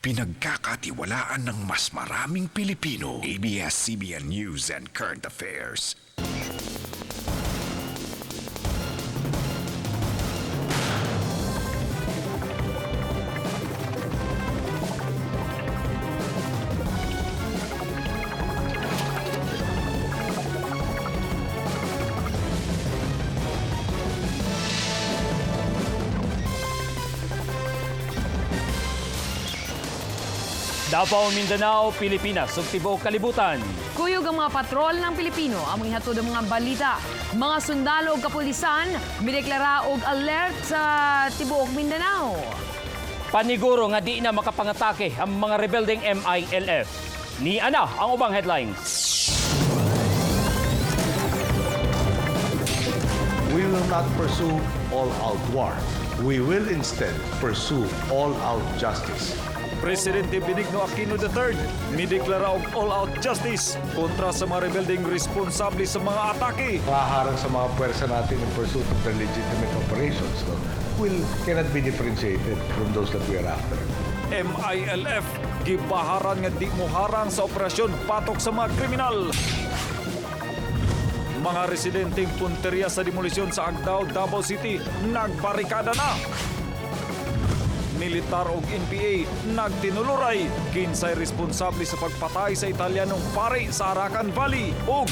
Pinagkakatiwalaan ng mas maraming Pilipino. ABS-CBN News and Current Affairs. Davao, Mindanao, Pilipinas, ug tibuok kalibutan. Kuyog ang mga patrol ng Pilipino ang ihatod ang mga balita. Mga sundalo ug kapulisan mideklara og alert sa tibuok Mindanao. Paniguro nga di na makapangatake ang mga rebelding MILF. Ni ana ang ubang headlines. We will not pursue all-out war. We will instead pursue all-out justice. Presidente Benigno Aquino III mideklara og all-out justice kontra sa mga rebelding responsable sa mga atake. Maharang sa mga pwersa natin in pursuit of the legitimate operations cannot be differentiated from those that we are after. MILF gibaharan nga di moharang sa operasyon patok sa mga kriminal. Mga residenteng punteriya sa demolisyon sa Agdao, Davao City nagbarikada na. Militar ug NPA nagtinuluray kinsay responsable sa pagpatay sa Italianong pare sa Arakan Valley ug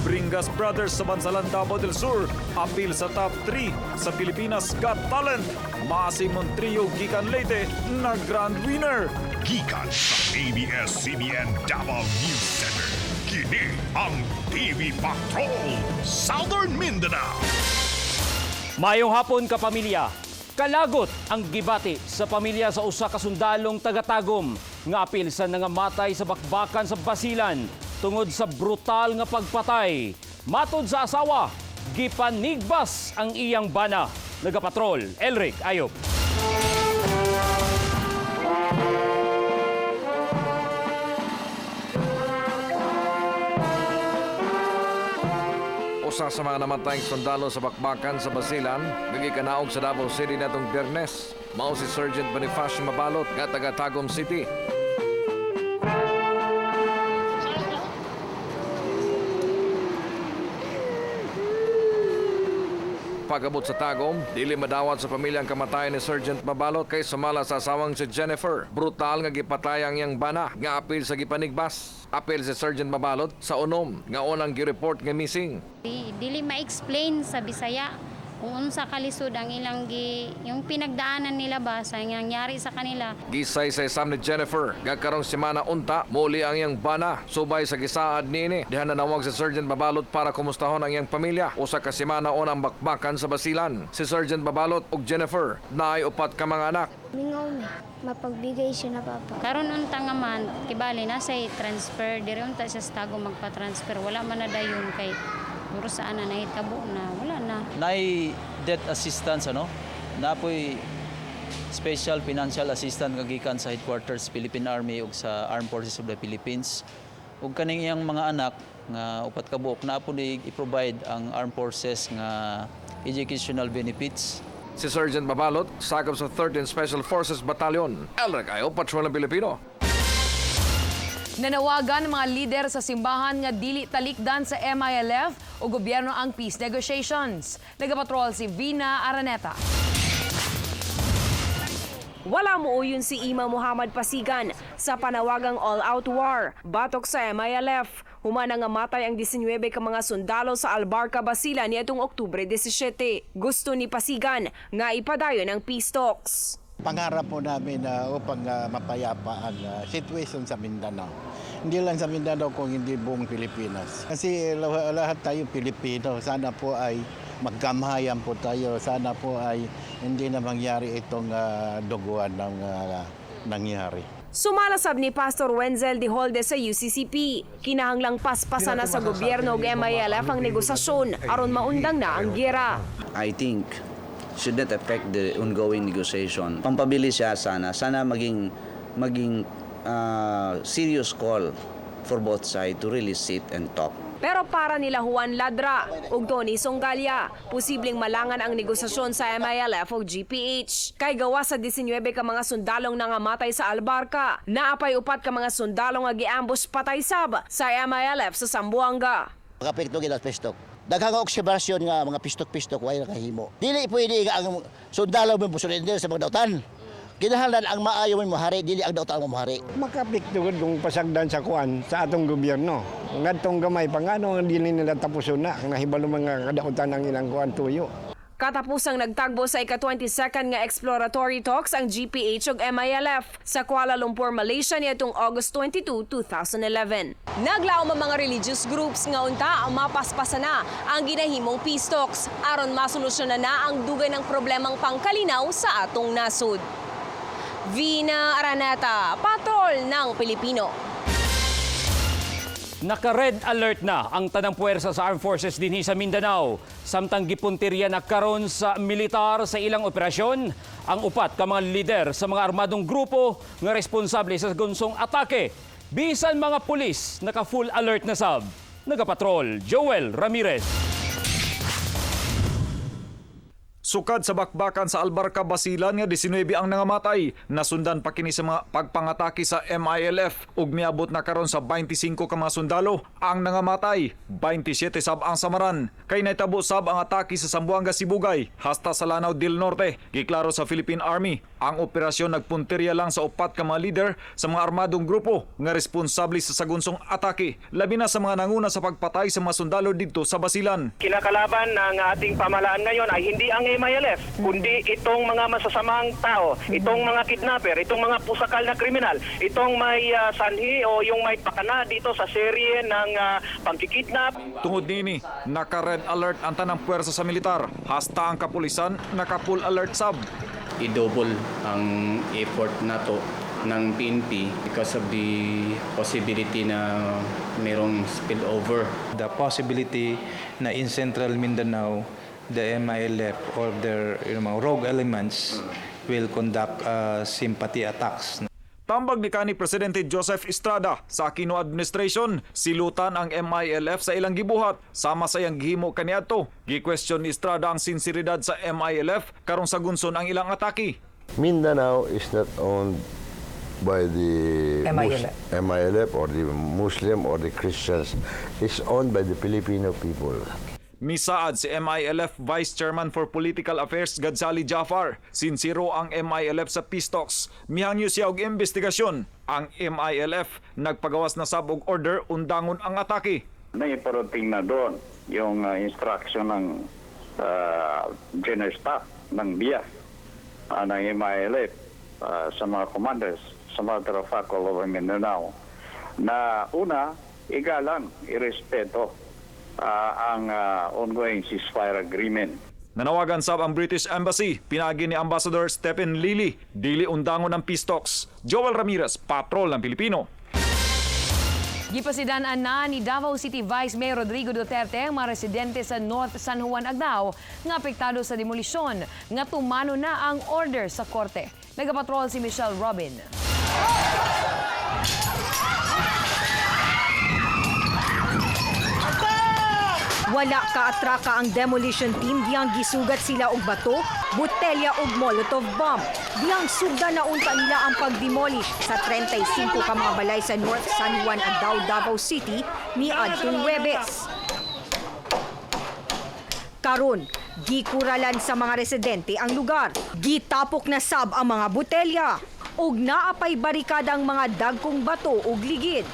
Bringas Brothers sa Bansalan, Davao del Sur apil sa top 3 sa Pilipinas Got Talent. Masimon Trio gikan Leyte na grand winner. Gikan sa ABS-CBN Davao News Center. Kini ang TV Patrol, Southern Mindanao. Mayong hapon ka pamilya. Kalagot ang gibati sa pamilya sa usa ka sundalong taga-Tagum nga apil sa nangamatay sa bakbakan sa Basilan tungod sa brutal nga pagpatay. Matod sa asawa, gipanigbas ang iyang bana. Nagapatrol, Elric Ayop. Usa sa mga namatayang sundalo sa bakbakan sa Basilan, nagikanaog sa Davao City natong Biyernes. Mao si Sergeant Bonifacio Mabalot nga taga Tagum City. Pagabot sa Tagum, dili madawat sa pamilyang kamatayan ni Sergeant Mabalot kay sumala sa asawang si Jennifer. Brutal nga gipatay ang iyang bana nga apil sa gipanigbas. Apil si Sergeant Mabalot sa unom nga unang gireport nga missing. Dili ma-explain sa Bisaya kung unsa kalisod ang yung pinagdaanan nila ba sa nangyari sa kanila. Gisay sa isam ni Jennifer, gagkarong semana unta, muli ang iyang bana, subay sa gisaad niini. Dihan nanawag si Sergeant Babalot para kumustahon ang iyang pamilya. Usa ka semana on ang bakbakan sa Basilan. Si Sergeant Babalot ug Jennifer, naay upat ka mga anak. Mingaw mi, mapagbigay siya na papa. Karon unta nga man, kibali na say transfer, diri unta siya sa Tago magpa-transfer. Wala man na dayon kay puro saan na nahitabo na, wala na. Nay debt assistance napoy special financial assistance kagikan sa headquarters Philippine Army ug sa Armed Forces of the Philippines. Ug kaning iyang mga anak nga upat ka buok napo ni i-provide ang Armed Forces nga educational benefits. Si Sergeant Babalot, sakop sa 13th Special Forces Battalion. Elric Ayop, Patrol ng Pilipino. Nanawagan ng mga lider sa simbahan nga dili talikdan sa MILF o gobyerno ang peace negotiations. Nagapatrol si Vina Araneta. Wala muuyon si Imam Muhammad Pasigan sa panawagang all-out war batok sa MILF. Humana nga matay ang 19 ka mga sundalo sa Albarca, Basilan niadtong Oktubre 17. Gusto ni Pasigan nga ipadayon ang peace talks. Pangarap po namin upang mapayapa ang situation sa Mindanao. Hindi lang sa Mindanao kung hindi buong Pilipinas. Kasi lahat tayo Pilipino. Sana po ay magkamhayan po tayo. Sana po ay hindi na mangyari itong duguan ng nangyari. Sumalasab ni Pastor Wenzel de Holde sa UCCP. Kinahanglang paspasan na sa gobyerno ug MILF ang negosasyon aron maundang na ang giyera. I think should not affect the ongoing negotiation. Pampabilis siya sana maging serious call for both sides to really sit and talk. Pero para nila Juan Ladra ug Tony Songgalia, posibleng malangan ang negosasyon sa MILF o GPH. Kay gawa sa 19 ka mga sundalong nangamatay sa Albarca, naapay 4 ka mga sundalong nga giambush patay sab sa MILF sa Zamboanga. Kapekto gid pistok. Daghang obserbasyon nga mga pistok-pistok way nakahimo. Dili pwede nga ang sundalo mo surrender sa mga dautan. Kinahanglan ang maayo mo hari dili ang dautan mo hari. Makapekto gud kung pasagdan sa kuan sa atong gobyerno. Ngadtong gamay pangano ang dili nila tapuson na nahibalo mga kadautan ng ilang kuan tuyo. Katapusang nagtagbo sa ika-22nd nga exploratory talks ang GPH ug MILF sa Kuala Lumpur, Malaysia niadtong August 22, 2011. Naglaom ang mga religious groups nga unta mapaspasa na ang ginahimong peace talks aron masolusyonan na ang dugay ng problemang pangkalinaw sa atong nasod. Vina Araneta, Patrol ng Pilipino. Naka-red alert na ang tanang puwersa sa Armed Forces dinhi sa Mindanao. Samtang gipuntirya na karon sa militar sa ilang operasyon ang 4 ka mga lider sa mga armadong grupo nga responsable sa gunsong atake. Bisan mga pulis naka-full alert na sab. Nagapatrol, Joel Ramirez. Sukad sa bakbakan sa Albarca, Basilan nga 19 ang nangamatay. Nasundan pa kini sa mga pagpangatake sa MILF ug miabot na karon sa 25 ka mga sundalo ang nangamatay. 27 sab ang samaran. Kay naitabo sab ang atake sa Zamboanga, Sibugay hasta sa Lanao del Norte. Giklaro sa Philippine Army ang operasyon nagpuntirya lang sa 4 ka mga leader sa mga armadong grupo nga responsable sa sagunsong atake. Labi na sa mga nanguna sa pagpatay sa mga sundalo dito sa Basilan. Kinakalaban ng ating pamahalaan ngayon ay hindi ang MILF, kundi itong mga masasamang tao, itong mga kidnapper, itong mga pusakal na kriminal, itong may sanhi o yung may pakana dito sa serye ng pagkikidnap. Tungod nini, naka-red alert ang tanang puwersa sa militar. Hasta ang kapulisan, naka-full alert sab. I-double ang effort nato ng PNP because of the possibility na merong spillover. The possibility na in Central Mindanao, the MILF or their rogue elements will conduct sympathy attacks. Tambag ni kanhi Presidente Joseph Estrada sa Aquino administration, silutan ang MILF sa ilang gibuhat sama sa iyang gihimo kaniadto. Gi-question ni Estrada ang sinseridad sa MILF karong sa gunson ang ilang atake. Mindanao is not owned by the MILF or the Muslim or the Christians. It's owned by the Filipino people. Misaad si MILF Vice Chairman for Political Affairs Gadzali Jafar. Sinsiro ang MILF sa peace talks. Mihangyo siya og investigasyon. Ang MILF nagpagawas na sab og order undangon ang atake. Naiparating na doon yung instruction ng General Staff ng BIA ng MILF sa mga commanders, sa matter of fact all over Mindanao, na una, igalang, irespeto ang ongoing ceasefire agreement. Nanawagan sab ang British Embassy, pinagi ni Ambassador Stephen Lilly, dili undangon ng peace talks. Joel Ramirez, Patrol ng Pilipino. Gipasidan-an na ni Davao City Vice Mayor Rodrigo Duterte ang mga residente sa North San Juan, Agdao nga apektado sa demolisyon nga tumano na ang order sa korte. Nagapatrol si Michelle Robin. Wala kaatraka ang demolition team diyang gisugat sila og bato, botelya ug molotov bomb. Diyang sugda na unta nila ang pagdemolish sa 35 ka mga balay sa North San Juan, Agdao, Davao City ni adtong Huwebes. Karon, gikuralan sa mga residente ang lugar. Gitapok na sab ang mga botelya ug naapay barikadang mga dagkong bato ug ligid.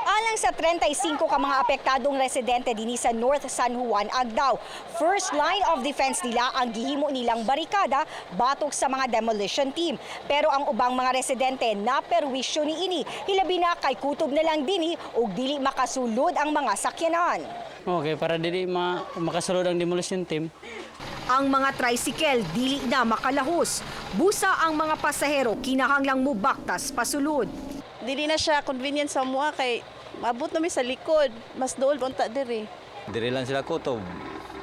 Alang sa 35 ka mga apektadong residente dinhi sa North San Juan, Agdao, first line of defense nila ang gihimo nilang barikada batok sa mga demolition team. Pero ang ubang mga residente naperwisyo niini, hilabi na kay kutob na lang dinhi ug dili makasulod ang mga sakyanan. Okay, para dili makasulod ang demolition team. Ang mga tricycle dili na makalahos. Busa ang mga pasahero kinahanglang mubaktas pasulod. Dili na siya convenient sa mua kay mabot na mi sa likod, mas dool unta diri. Diri lang sila kutob.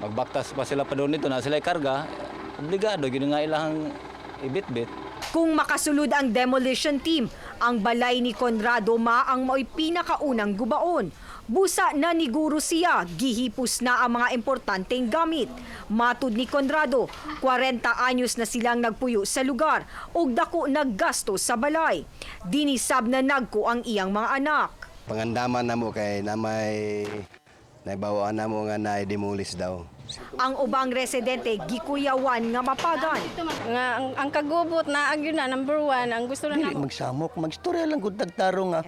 Magbaktas pa sila pa doon nito na sila karga, obligado gid nga ilang ibit-bit. Kung makasulod ang demolition team, ang balay ni Conrado ang mao'y pinakaunang gubaon. Busa na ni Guru siya, gihipos na ang mga importanteng gamit. Matud ni Conrado, 40 anyos na silang nagpuyo sa lugar ug dako naggasto sa balay. Dinisab na nagko ang iyang mga anak. Pangandaman na mo kay namay naibawaan na mo nga na-demolish daw. Ang ubang residente gikuyawan nga mapagan. Nga ang kagubot na agyo na number 1 ang gusto na Dili magsamok, magstorya lang gud nagtarong nga.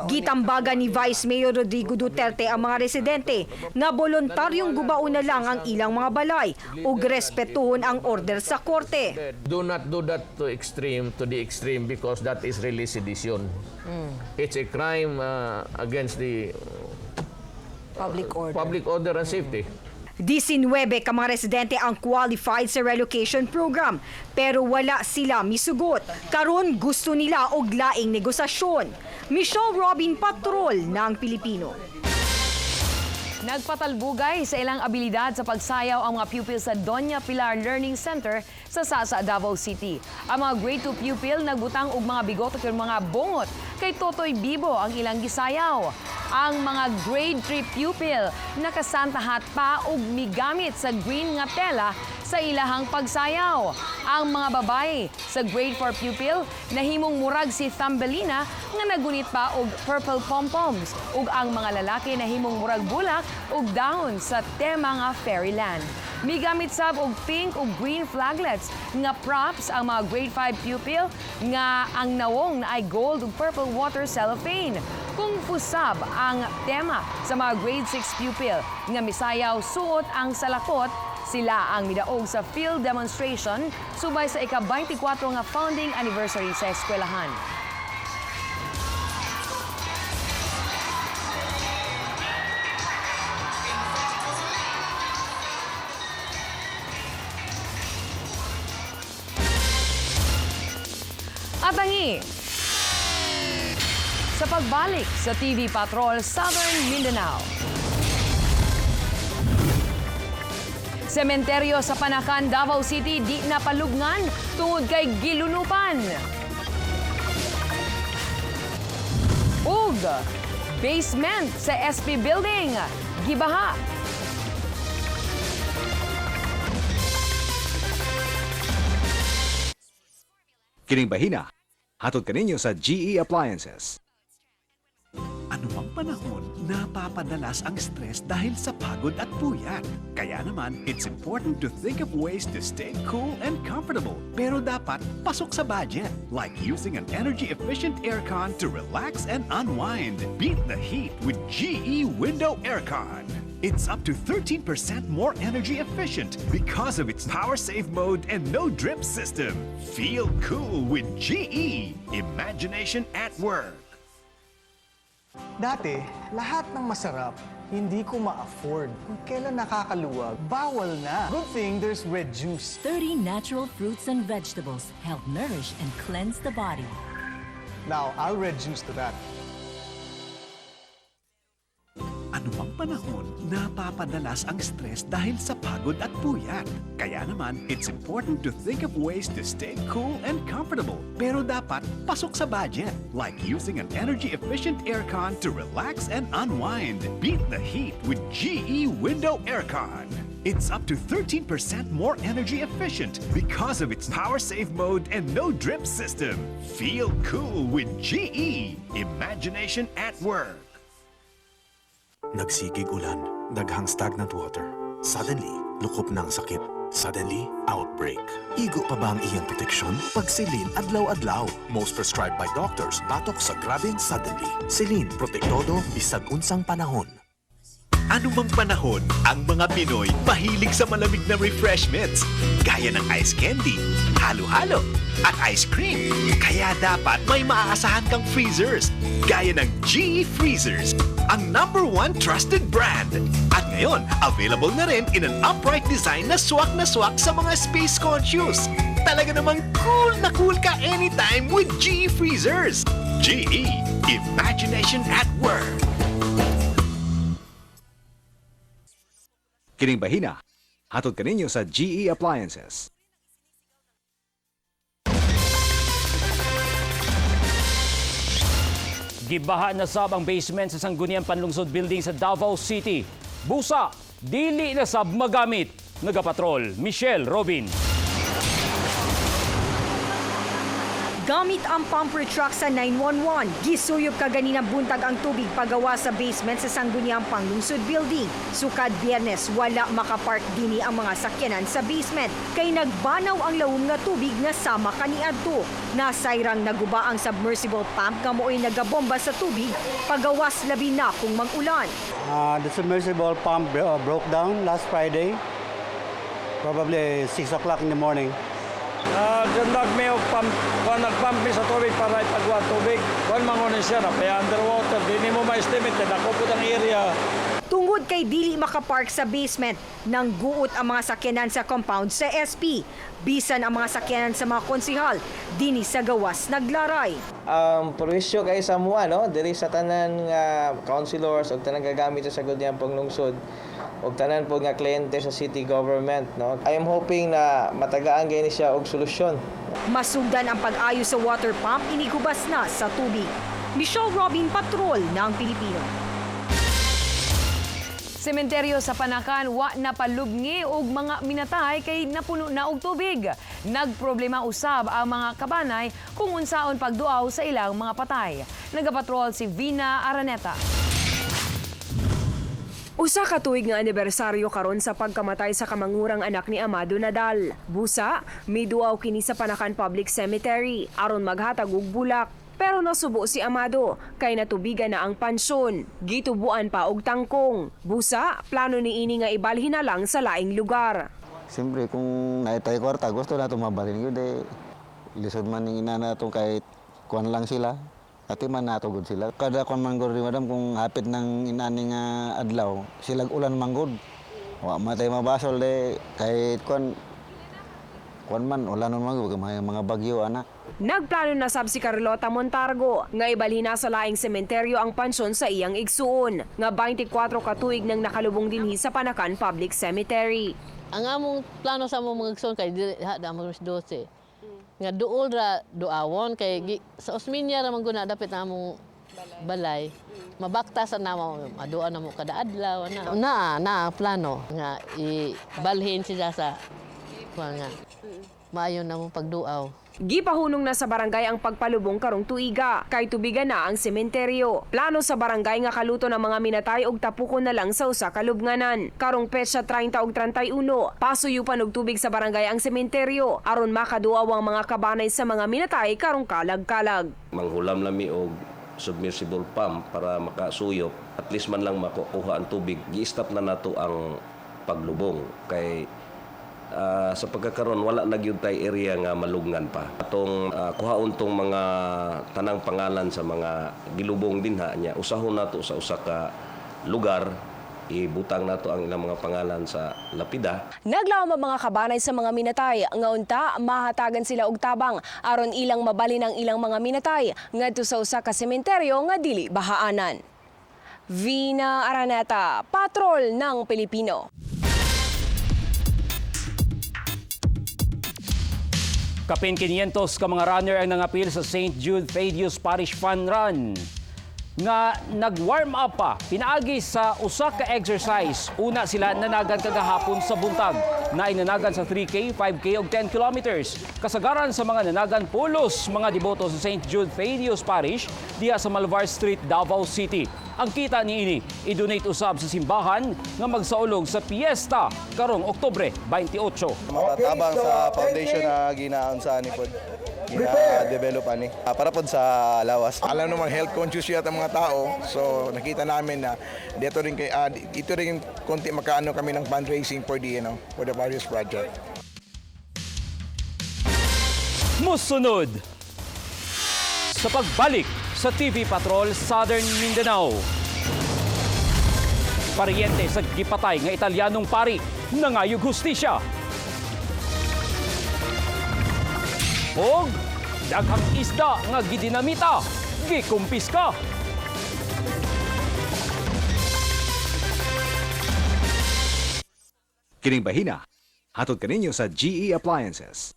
Gitambagan ni Vice Mayor Rodrigo Duterte ang mga residente nga voluntaryong gubaon na lang ang ilang mga balay ug respetuhon ang order sa korte. Do not do that to the extreme because that is really sedition. It's a crime against the public order and safety. 19 ka mga residente ang qualified sa relocation program pero wala sila misugot. Karon gusto nila og laing negosasyon. Michelle Robin, Patrol ng Pilipino. Nagpatalbugay sa ilang abilidad sa pagsayaw ang mga pupil sa Doña Pilar Learning Center sa Sasa, Davao City. Ang mga grade 2 pupil nagbutang og mga bigot ug mga bungot kay Totoy Bibo ang ilang gisayaw. Ang mga grade 3 pupil nakasantahat pa og migamit sa green nga tela sa ilahang pagsayaw. Ang mga babae sa grade 4 pupil nahimong murag si Thumbelina nga nagunit pa og purple pom-poms ug ang mga lalaki nahimong murag bulak ug dahon sa tema nga Fairyland. Migamit sab og pink ug green flaglets nga props ang mga grade 5 pupil nga ang nawong na ay gold ug purple water cellophane. Kung pusab ang tema sa mga grade 6 pupil nga misayaw suot ang salakot, sila ang midaog sa field demonstration subay sa ika-24 nga founding anniversary sa eskwelahan. At sa pagbalik sa TV Patrol Southern Mindanao. Sementeryo sa Panakan, Davao City di napalugnan tungod kay gilunupan. Ug basement sa SP Building gibaha. Kining bahina, hatod kaninyo sa GE Appliances. Anumang panahon, napapadalas ang stress dahil sa pagod at puyat. Kaya naman, it's important to think of ways to stay cool and comfortable. Pero dapat pasok sa budget, like using an energy-efficient aircon to relax and unwind. Beat the heat with GE Window Aircon. It's up to 13% more energy efficient because of its power save mode and no drip system. Feel cool with GE. Imagination at work. Dati, lahat ng masarap, hindi ko ma-afford. Kung kailan nakakaluwag, bawal na. Good thing there's red juice. 30 natural fruits and vegetables help nourish and cleanse the body. Now, I'll red juice to that. Anumang panahon, napapadalas ang stress dahil sa pagod at puyat. Kaya naman, it's important to think of ways to stay cool and comfortable. Pero dapat pasok sa budget, like using an energy-efficient aircon to relax and unwind. Beat the heat with GE Window Aircon. It's up to 13% more energy efficient because of its power save mode and no drip system. Feel cool with GE. Imagination at work. Nagsigig ulan, daghang stagnant water. Suddenly, lukop ng sakit. Suddenly, outbreak. Igo pa ba ang iyang proteksyon? Pagsilin adlaw-adlaw. Most prescribed by doctors, batok sa grabing suddenly. Silin, protektodo, bisag unsang panahon. Anumang panahon, ang mga Pinoy mahilig sa malamig na refreshments. Gaya ng ice candy, halo-halo, at ice cream. Kaya dapat may maaasahan kang freezers. Gaya ng GE Freezers, ang #1 trusted brand. At ngayon, available na rin in an upright design na swak sa mga space conscious. Talaga namang cool na cool ka anytime with GE Freezers. GE, Imagination at Work. Kining bahina, hatod kaninyo sa GE Appliances. Gibaha na sab ang basement sa Sangguniang Panlungsod Building sa Davao City. Busa, dili na sab magamit. Nagapatrol, Michelle Robin. Gamit ang pumper truck sa 911, gisuyop kaganina buntag ang tubig pagawa sa basement sa Sangguniang Panlungsod Building. Sukad Biyernes, wala makapark dini ang mga sakyanan sa basement kay nagbanaw ang lawom nga tubig nga sama kaniadto. Nasayrang naguba ang submersible pump nga mooy nagabomba sa tubig pagawas labi na kung mag-ulan. The submersible pump broke down last Friday, probably 6 o'clock in the morning. May nag-pump sa tubig para ipagwa tubig. Kung mangunin siya na kaya underwater, di mo ma-estimate na ako po ang area. Tungod kay dili makapark sa basement, nang guot ang mga sakyanan sa compound sa SP. Bisan ang mga sakyanan sa mga konsihal, dini sa gawas naglaray. Perwisyo kay sa mua, no? Diri sa tanan nga councilors o tanan gagamit sa Sangguniang Panlungsod o tanan po nga kliyente sa city government, no? I am hoping na matagaan gani siya og solusyon. Masugdan ang pag-ayos sa water pump, inigubas na sa tubig. Michelle Robin, Patrol ng Pilipino. Sementeryo sa Panakan, wa na palubngi og mga minatay kay napuno na og tubig. Nagproblema usab ang mga kabanay kung unsaon pagduaw sa ilang mga patay. Nagapatrol si Vina Araneta. Usa ka tuig nga anibersaryo karon sa pagkamatay sa kamangurang anak ni Amado Nadal. Busa, may duaw kini sa Panakan Public Cemetery aron maghatag og bulak. Pero nasubo si Amado kay natubigan na ang pansyon. Gitubuan pa og tangkong. Busa, plano ni ini nga ibalhin na lang sa laing lugar. Siyempre, kung naitay kwarta, gusto na ito mabalhin yun. Lisod man yung ina na ito kahit kuwan lang sila. Ati man natugod sila. Kada kuwan man gud madam kung hapit ng inani nga adlaw, silag ulan man gud. Wa matay mabasol de kahit kuwan man ulan man gud mga bagyo ana. Nagplano na sab si Carlota Montargo nga ibalhin na sa laing sementeryo ang pansyon sa iyang igsuon nga 24 ka tuig nang nakalubong dinhi sa Panakan Public Cemetery. Ang among plano sa among mga igsuon kay dili da mo 12. Nga duol ra duawon kay sa Osminia ra man guna dapat na among balay. Mabaktasan na mo adua na mo kada adlaw na plano nga ibalhin sila sa nga maayo na mo pagduaw. Gipahunong na sa barangay ang pagpalubong karong tuiga kay tubigan na ang sementeryo. Plano sa barangay nga kaluto ng mga minatay og tapukon na lang sa usa ka lubnganan. Karong petsa 30 ug 31, pasuyupan og tubig sa barangay ang sementeryo aron makaduaw ang mga kabanay sa mga minatay karong kalag-kalag. Manghulam lami og submersible pump para makasuyop, at least man lang makuha ang tubig. Gi-stop na nato ang paglubong kay sa pagkakaroon wala na gyud tay area nga malugnan pa. Atong kuhaon tong mga tanang pangalan sa mga gilubong dinha niya, usahon nato sa usa ka lugar, ibutang nato ang ilang mga pangalan sa lapida. Naglaom ang mga kabanay sa mga minatay nga unta mahatagan sila og tabang aron ilang mabalin ang ilang mga minatay ngadto sa usa ka sementeryo nga dili bahaanan. Vina Araneta, Patrol ng Pilipino. Kapin 500 ka mga runner ang nangapil sa St. Jude Thaddeus Parish Fun Run nga nag-warm up pa pinaagi sa usa ka exercise. Una sila nanagan kagahapon sa buntag. Nainanagan sa 3K, 5K ug 10 kilometers. Kasagaran sa mga nanagan pulos mga deboto sa St. Jude Thaddeus Parish diha sa Malvar Street, Davao City. Ang kita niini i-donate usab sa simbahan nga magsaulog sa piyesta karong Oktubre 28. Makatabang sa foundation na ginaon sa anipod. Gina-develop ani para pod sa lawas. Alam namang health conscious yata mga tao. So nakita namin na dito rin konti makaano kami ng fundraising for the various project. Musunod sa pagbalik sa TV Patrol Southern Mindanao. Paryente sa gipatay nga Italianong pari nangayog hustisya. Og daghang isda nga gidinamita, gikumpiska. Kining bahina, hatod kaninyo sa GE Appliances.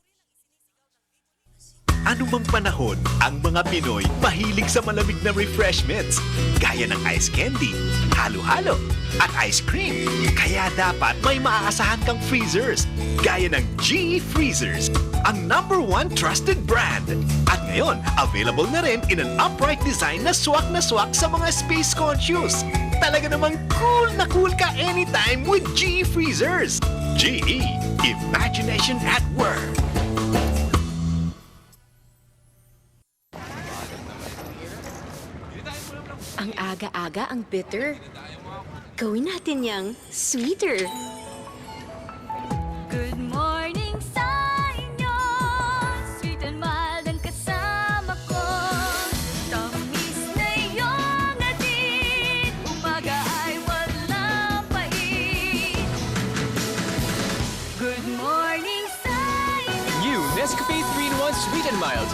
Anumang panahon, ang mga Pinoy mahilig sa malamig na refreshments gaya ng ice candy, halo-halo, at ice cream. Kaya dapat may maaasahan kang freezers gaya ng GE Freezers, ang #1 trusted brand. At ngayon, available na rin in an upright design na swak sa mga space conscious. Talaga namang cool na cool ka anytime with GE Freezers. GE, imagination at work. Ang aga-aga ang bitter. Gawin natin yang sweeter. Good morning sa inyo. Sweet and mild ang kasama ko. Tamis na iyong atin. Umaga ay walang pait. Good morning sa inyo. New Nescafe 3-in-1 Sweet and Mild.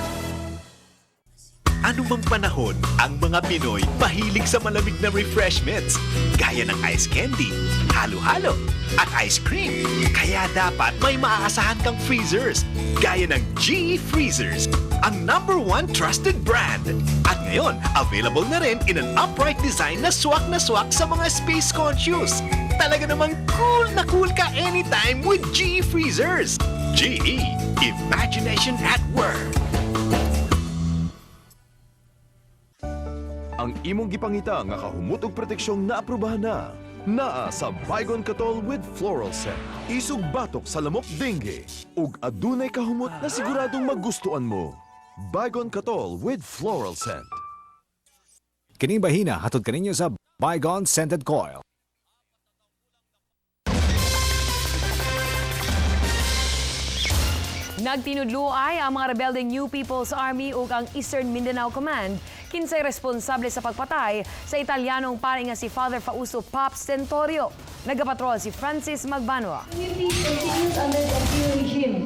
Anumang panahon, ang mga Pinoy mahilig sa malamig na refreshments gaya ng ice candy, halo-halo, at ice cream. Kaya dapat may maaasahan kang freezers gaya ng GE Freezers, ang #1 trusted brand. At ngayon, available na rin in an upright design na swak sa mga space conscious. Talaga namang cool na cool ka anytime with GE Freezers. GE, imagination at work. Ang imong gipangita nga kahumot og proteksyong naaprubahan na. Naa sa Baygon Katol with Floral Scent. Isog batok sa lamok dengue. Ug adunay kahumot na siguradong magustuhan mo. Baygon Katol with Floral Scent. Kining bahina hatod kaninyo sa Baygon Scented Coil. Nagtinudluay ang mga rebelding New People's Army ug ang Eastern Mindanao Command kinsay responsable sa pagpatay sa Italianong pari nga si Father Fausto Pops Tentorio. Nagapatrol si Francis Magbanwa. Continues under the Aquino regime.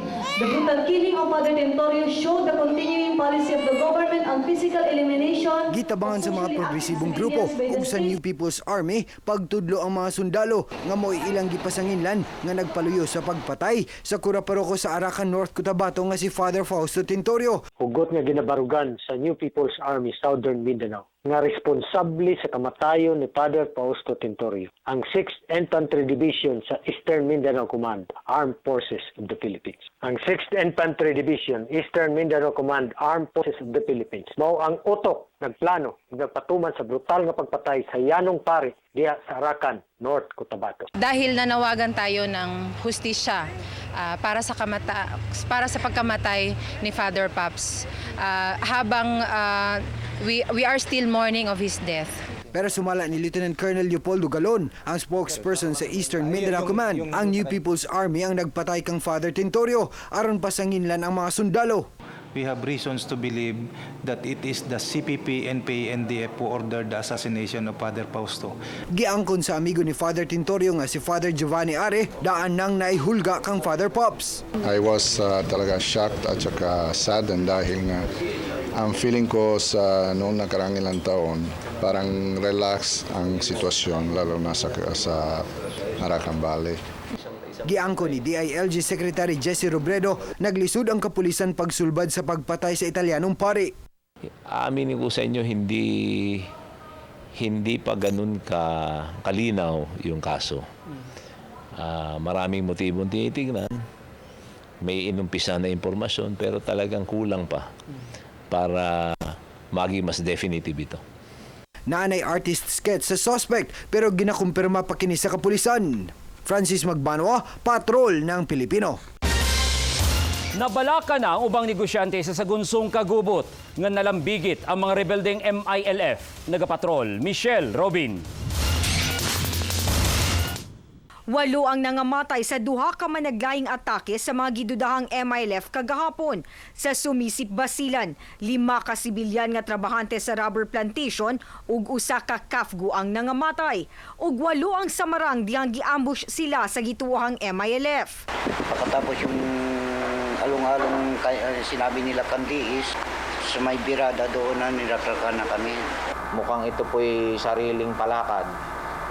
The brutal killing of Father Tentorio showed the continuing policy of the government on physical elimination. Gitabangan sa mga progresibong grupo ug sa New People's Army pagtudlo ang mga sundalo nga mo'y ilang gipasanginlan nga nagpaluyo sa pagpatay sa Curaparoko sa Arakan North Cotabato nga si Father Fausto Tentorio. Hugot nga ginabarugan sa New People's Army Southern Mindanao nga responsable sa kamatayon ni Father Fausto Tentorio, ang 6th Infantry Division sa Eastern Mindanao Command, Armed Forces of the Philippines. Ang 6th Infantry Division, Eastern Mindanao Command, Armed Forces of the Philippines, mao ang utok, nagplano, nagpatuman sa brutal nga pagpatay sa yanong pari diha sa Arakan, North Cotabato. Dahil nanawagan tayo ng hustisya para sa pagkamatay ni Father Pops, habang we are still mourning of his death. Pero sumala ni Lieutenant Colonel Leopoldo Galon, ang spokesperson sa Eastern Mindanao Command, ang New People's Army ang nagpatay kang Father Tentorio aron pasanginlan ang mga sundalo. We have reasons to believe that it is the CPP, NPA, NDF who ordered the assassination of Father Fausto. Giangkon sa amigo ni Father Tentorio nga si Father Giovanni Are, daan nang naihulga kang Father Pops. I was talaga shocked at saka saddened dahil nga ang feeling ko sa noong nakarang ilang taon, parang relax ang sitwasyon lalo na sa Arakan Valley. Giangko ni DILG Secretary Jesse Robredo, naglisod ang kapulisan pagsulbad sa pagpatay sa Italianong pari. Aaminin ko sa inyo, hindi pa ganun kalinaw yung kaso. Maraming motibong tinitingnan. May inumpisa na impormasyon pero talagang kulang pa para maging mas definitive ito. Naanay artist sketch sa suspect pero ginakumpirma pa kini sa kapulisan. Francis Magbanwa, Patrol ng Pilipino. Nabalaka na ang ubang negosyante sa sagunsong kagubot nga nalambigit ang mga rebeldeng MILF. Nagapatrol, Michelle Robin. 8 ang nangamatay sa duha ka managlaing atake sa mga gidudahang MILF kagahapon. Sa Sumisip, Basilan, 5 ka sibilyan nga trabahante sa rubber plantation ug 1 ka kafgu ang nangamatay. Ug 8 ang samarang dihang giambush sila sa gituohang MILF. Pagkatapos yung along-along sinabi nila kandiis, sa may birada doon na nilatrakan na kami. Mukhang ito po'y sariling palakad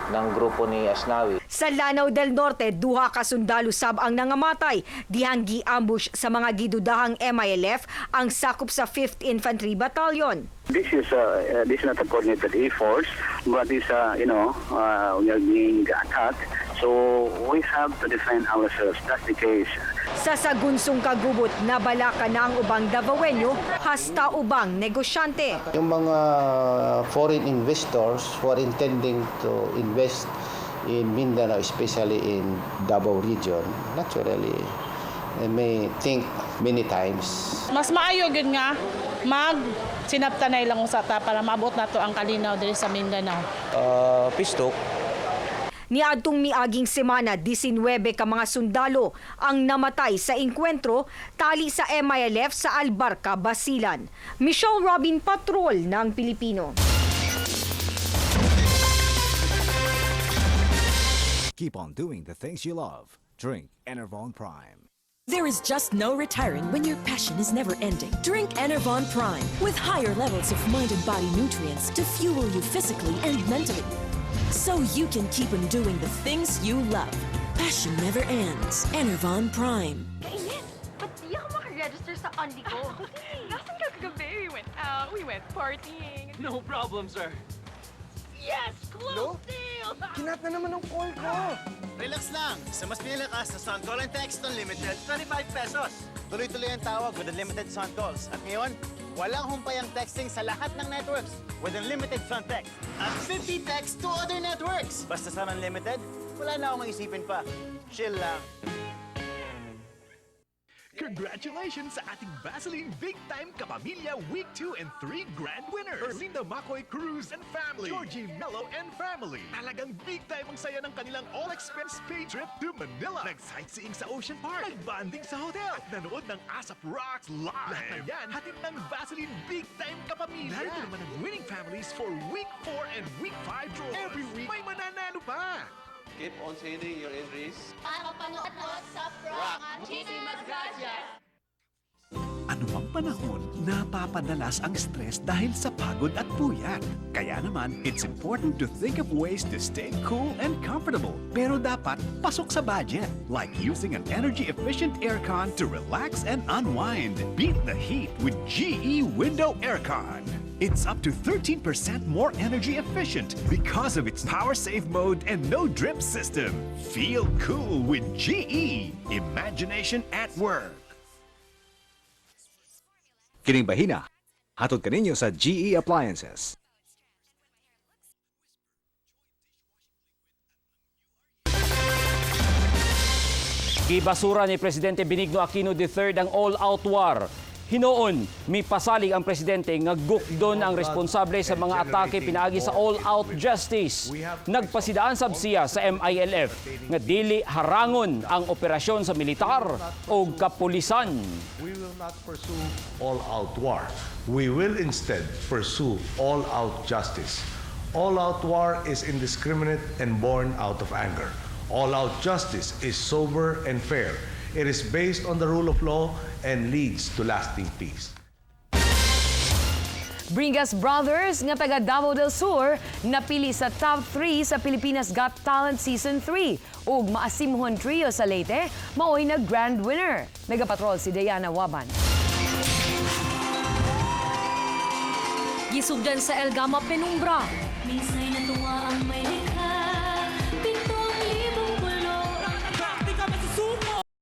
ng grupo ni Asnawi. Sa Lanao del Norte, duha ka sundalo sab ang nangamatay. Dihang gi-ambush sa mga gidudahang MILF ang sakop sa 5th Infantry Battalion. This is not a coordinated effort, but it's we are being attacked. So we have to defend ourselves. That's the case. Sa sagunsong kagubot, nabala ka na ang ubang Davaoenyo, hasta ubang negosyante. Yung mga foreign investors who are intending to invest in Mindanao, especially in Davao region, naturally, they may think many times. Mas maayo gid nga sinaptanay lang sa ta para maabot nato ang kalinaw diri sa Mindanao. Pistok. Niadtong miaging semana, 19 ka mga sundalo ang namatay sa engkwentro tali sa MILF sa Albarca, Basilan. Michelle Robin, Patrol ng Pilipino. Keep on doing the things you love. Drink Enervon Prime. There is just no retiring when your passion is never ending. Drink Enervon Prime with higher levels of mind and body nutrients to fuel you physically and mentally, so you can keep on doing the things you love. Passion never ends. Enervon Prime. Kainit! Ba't di ako makaregister sa Only ko? Nasaan ka kagabi? We went out, we went partying. No problem, sir. Yes! Close deal! Kinat na naman ang call ko. Relax lang. Sa mas pinalakas na Sun Call and Text Unlimited, 25 pesos. Tuloy-tuloy ang tawag with unlimited Sun Calls. At ngayon, walang humpayang texting sa lahat ng networks with unlimited Sun Text. At 50 texts to other networks. Basta Sun Unlimited, wala na akong isipin pa. Chill lang. Congratulations sa ating Vaseline Big Time Kapamilya Week 2 and 3 Grand Winners! Erlinda Macoy Cruz and family, Georgie Mello and family. Talagang big time ang saya ng kanilang all-expense paid trip to Manila. Nag-sightseeing sa Ocean Park, nag-bonding sa hotel, at nanood ng ASAP Rocks Live. Lahat ng yan, hatid ng Vaseline Big Time Kapamilya. Narito naman ang winning families for Week 4 and Week 5 draws. Every week, may mananalo pa! Keep on sending your entries. Makapanood mo sa Rock. Muchísimas gracias! Anumang panahon, napapadalas ang stress dahil sa pagod at puyat. Kaya naman, it's important to think of ways to stay cool and comfortable. Pero dapat pasok sa budget, like using an energy-efficient aircon to relax and unwind. Beat the heat with GE Window Aircon. It's up to 13% more energy efficient because of its power save mode and no drip system. Feel cool with GE. Imagination at work. Kining bahina, hatod kaninyo sa GE Appliances. Gibasura ni Presidente Benigno Aquino III ang all-out war. Hinoon, may pasalig ang presidente nga gukdon ang responsable sa mga atake pinaagi sa all-out justice. Nagpasidaan sab siya sa MILF nga dili harangon ang operasyon sa militar o kapulisan. We will not pursue all-out war. We will instead pursue all-out justice. All-out war is indiscriminate and born out of anger. All-out justice is sober and fair. It is based on the rule of law and leads to lasting peace. Bringas Brothers nga taga Davao del Sur napili sa top 3 sa Pilipinas Got Talent Season 3 ug maasimhon trio sa Leyte maoy na grand winner. Nagapatrol si Diana Waban. Gisugdan sa Elgama Penumbra. Minsay natuwa ang may